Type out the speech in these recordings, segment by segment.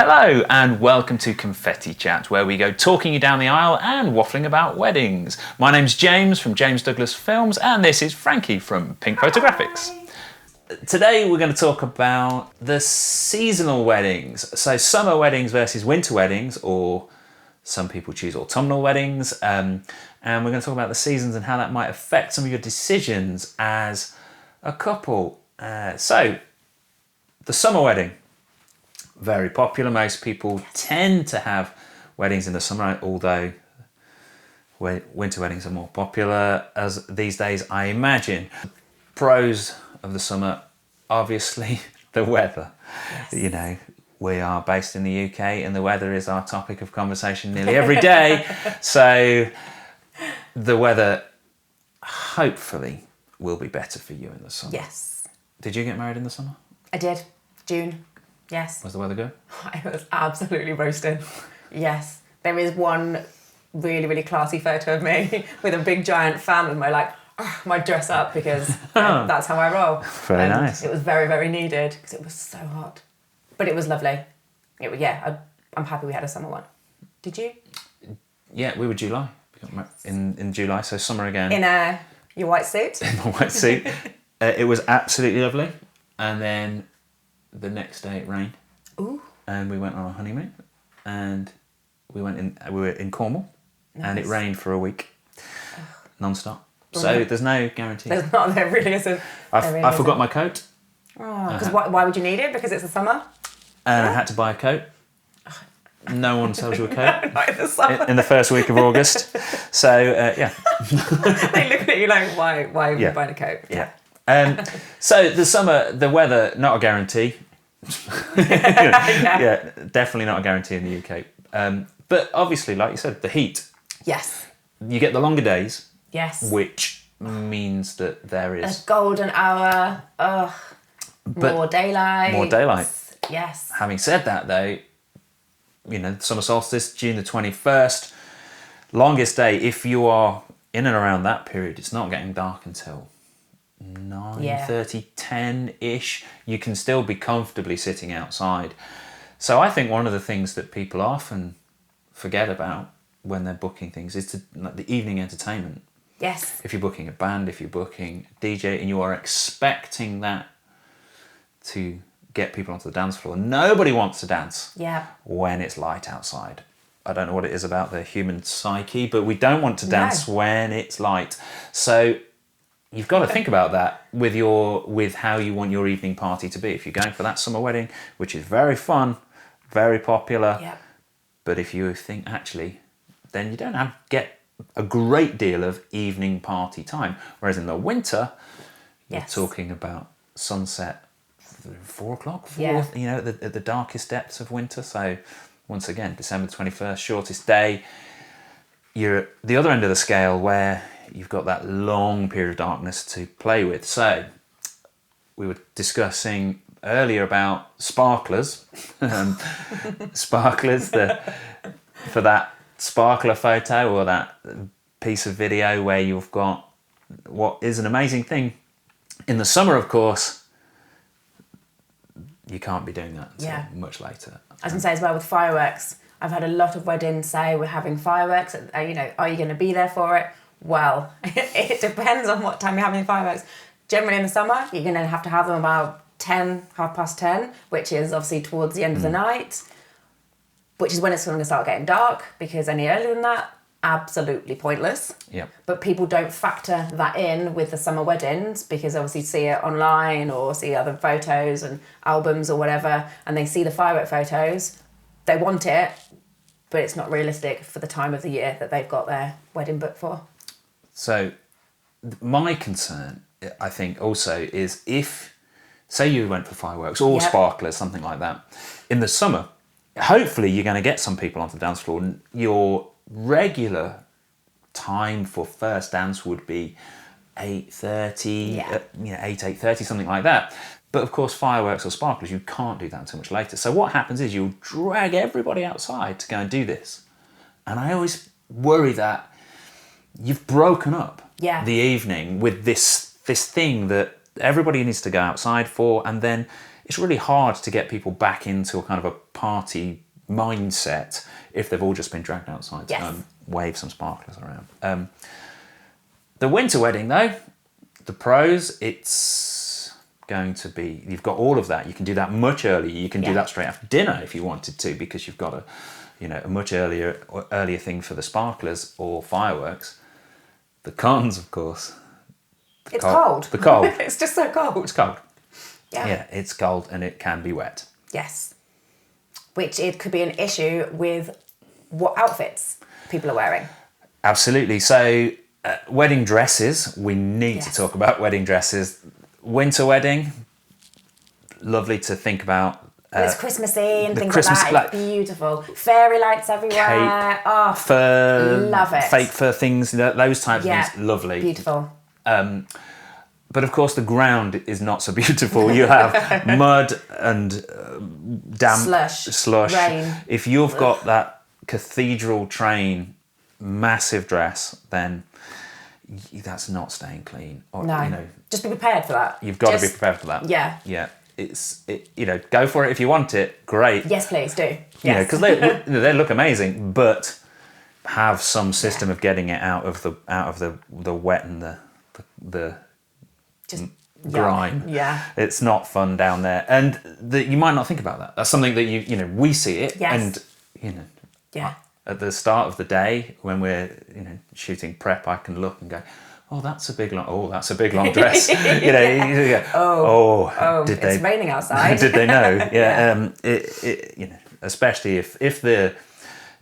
Hello and welcome to Confetti Chat, where we go talking you down the aisle and waffling about weddings. My name's James from James Douglas Films, and this is Frankie from Pink Photographics. Today we're going to talk about the seasonal weddings. So summer weddings versus winter weddings, or some people choose autumnal weddings. And we're going to talk about the seasons and how that might affect some of your decisions as a couple. So the summer wedding. Very popular. Most people tend to have weddings in the summer, although winter weddings are more popular as these days, I imagine. Pros of the summer, obviously the weather. Yes. You know, we are based in the UK and the weather is our topic of conversation nearly every day. So the weather hopefully will be better for you in the summer. Yes. Did you get married in the summer? I did. June. Yes. Was the weather good? It was absolutely roasting. Yes. There is one really, really classy photo of me with a big giant fan with my dress up because that's how I roll. Very nice. It was very, very needed because it was so hot. But it was lovely. I'm happy we had a summer one. Did you? Yeah, we were July. We got in July, so summer again. In your white suit? In my white suit. It was absolutely lovely. And then the next day it rained. Ooh. And we went on a honeymoon, and we were in Cornwall. Nice. And it rained for a week, non-stop. So there's no guarantee. There really isn't. I forgot my coat. Oh, because why would you need it? Because it's the summer? And I had to buy a coat. No one sells you a coat Not in the summer. in the first week of August. So yeah. They look at you like, why are you buying a coat? Yeah. So the summer, the weather, not a guarantee. Yeah, definitely not a guarantee in the UK. But obviously, like you said, the heat. Yes. You get the longer days. Yes. Which means that there is a golden hour. More daylight. More daylight. Yes. Having said that, though, you know, summer solstice, June the 21st, longest day. If you are in and around that period, it's not getting dark until 9:30, 10-ish. You can still be comfortably sitting outside. So I think one of the things that people often forget about when they're booking things is the evening entertainment. Yes. If you're booking a band, if you're booking a DJ, and you are expecting that to get people onto the dance floor, nobody wants to dance when it's light outside. I don't know what it is about the human psyche, but we don't want to dance when it's light. So you've got to think about that with how you want your evening party to be. If you're going for that summer wedding, which is very fun, very popular, but if you think actually, then you don't get a great deal of evening party time. Whereas in the winter, you're talking about sunset 4 o'clock, you know, at the darkest depths of winter. So once again, December 21st, shortest day. You're at the other end of the scale where you've got that long period of darkness to play with. So we were discussing earlier about sparklers. Sparklers, for that sparkler photo or that piece of video where you've got what is an amazing thing. In the summer, of course, you can't be doing that until much later. I was going to say as well with fireworks, I've had a lot of weddings say we're having fireworks. You know, are you going to be there for it? Well, it depends on what time you're having fireworks. Generally in the summer, you're going to have them about 10:30, which is obviously towards the end of the night, which is when it's going to start getting dark, because any earlier than that, absolutely pointless. Yeah. But people don't factor that in with the summer weddings because obviously see it online or see other photos and albums or whatever, and they see the firework photos, they want it, but it's not realistic for the time of the year that they've got their wedding booked for. So my concern, I think, also is if, say you went for fireworks or sparklers, something like that, in the summer, hopefully you're going to get some people onto the dance floor, and your regular time for first dance would be 8:30, 8:30, something like that. But of course, fireworks or sparklers, you can't do that until much later. So what happens is you'll drag everybody outside to go and do this. And I always worry that you've broken up the evening with this thing that everybody needs to go outside for, and then it's really hard to get people back into a kind of a party mindset if they've all just been dragged outside to wave some sparklers around. The winter wedding, though, the pros, it's going to be, you've got all of that. You can do that much earlier. You can do that straight after dinner if you wanted to, because you've got a much earlier thing for the sparklers or fireworks. The cons, of course. It's cold. The cold. It's just so cold. It's cold. Yeah, it's cold and it can be wet. Yes. Which it could be an issue with what outfits people are wearing. Absolutely. So, wedding dresses, we need to talk about wedding dresses. Winter wedding, lovely to think about. It's Christmassy and things like that. It's beautiful. Fairy lights everywhere. Cape, fur, love it. Fake fur things, those types of things, lovely. Beautiful. But of course, the ground is not so beautiful. You have mud and damp, slush. Rain. If you've got that cathedral train, massive dress, then that's not staying clean. Or, no, just be prepared for that. You've got to be prepared for that. Yeah. Go for it if you want it. Great. Yes, please do. Yes. Because they look amazing, but have some system of getting it out of the wet and the just grime. Yeah. It's not fun down there, and you might not think about that. That's something that we see it, and at the start of the day when we're shooting prep, I can look and go, oh, that's a big long dress. You go, did it's raining outside. Did they know? Yeah. Especially if the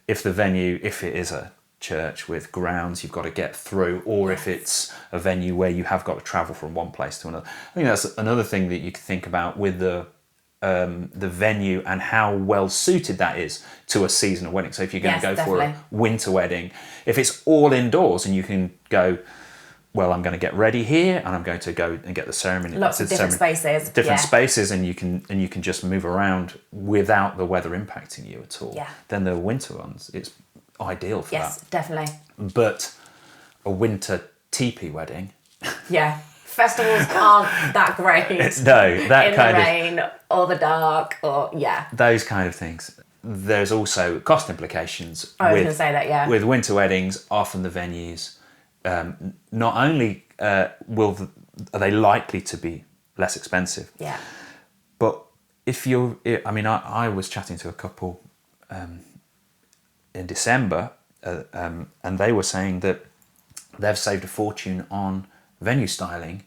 venue, if it is a church with grounds you've got to get through, or if it's a venue where you have got to travel from one place to another. I think that's another thing that you could think about with the venue and how well suited that is to a seasonal wedding. So if you're going to go for a winter wedding, if it's all indoors and you can go, well, I'm going to get ready here and I'm going to go and get the ceremony. Lots of different spaces. Spaces, and you can just move around without the weather impacting you at all. Yeah. Then the winter ones, it's ideal for that. Yes, definitely. But a winter teepee wedding. Yeah. Festivals aren't that great. No, that in kind the rain or the dark or those kind of things. There's also cost implications. I was going to say that, with winter weddings, often the venues, not only are they likely to be less expensive. Yeah. But I was chatting to a couple in December, and they were saying that they've saved a fortune on venue styling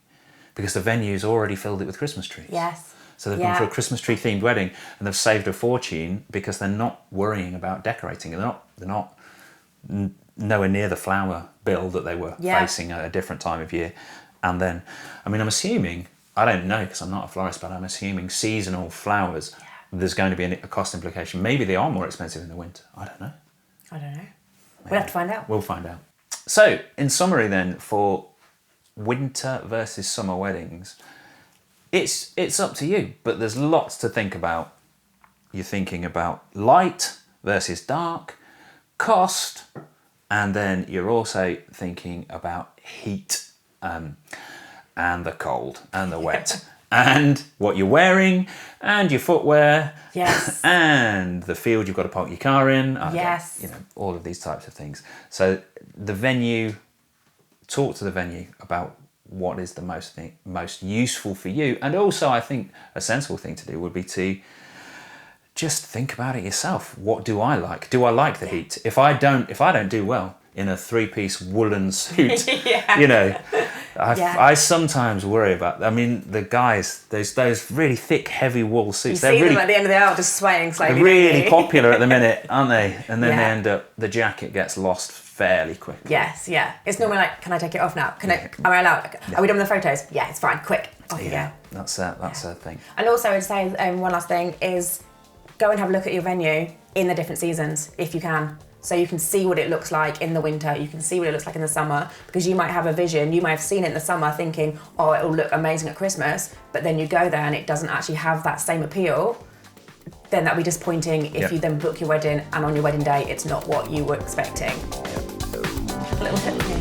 because the venue's already filled it with Christmas trees. Yes. So they've gone for a Christmas tree themed wedding, and they've saved a fortune because they're not worrying about decorating. They're not nowhere near the flower bill that they were facing at a different time of year. And then, I'm assuming, I don't know because I'm not a florist, but I'm assuming seasonal flowers, there's going to be a cost implication. Maybe they are more expensive in the winter. I don't know. Maybe. We'll have to find out. We'll find out. So, in summary then, for winter versus summer weddings, it's up to you, but there's lots to think about. You're thinking about light versus dark, cost, and then you're also thinking about heat, and the cold and the wet and what you're wearing and your footwear, and the field you've got to park your car in, all of these types of things. So the venue, talk to the venue about what is the most useful for you. And also, I think a sensible thing to do would be to just think about it yourself. What do I like? Do I like the heat? If I don't do well in a 3-piece woolen suit, I sometimes worry about. The guys, those really thick, heavy wool suits. You see them at the end of the hour just swaying slightly. They're really popular at the minute, aren't they? And then they end up, the jacket gets lost fairly quickly. Yes, yeah. It's normally like, can I take it off now? Am I allowed? Are we done with the photos? Yeah, it's fine. Quick, off you go. That's a thing. And also, I'd say one last thing is go and have a look at your venue in the different seasons if you can. So you can see what it looks like in the winter, you can see what it looks like in the summer, because you might have a vision, you might have seen it in the summer thinking, oh, it'll look amazing at Christmas, but then you go there and it doesn't actually have that same appeal. Then that'll be disappointing if you then book your wedding and on your wedding day it's not what you were expecting. A little tip here.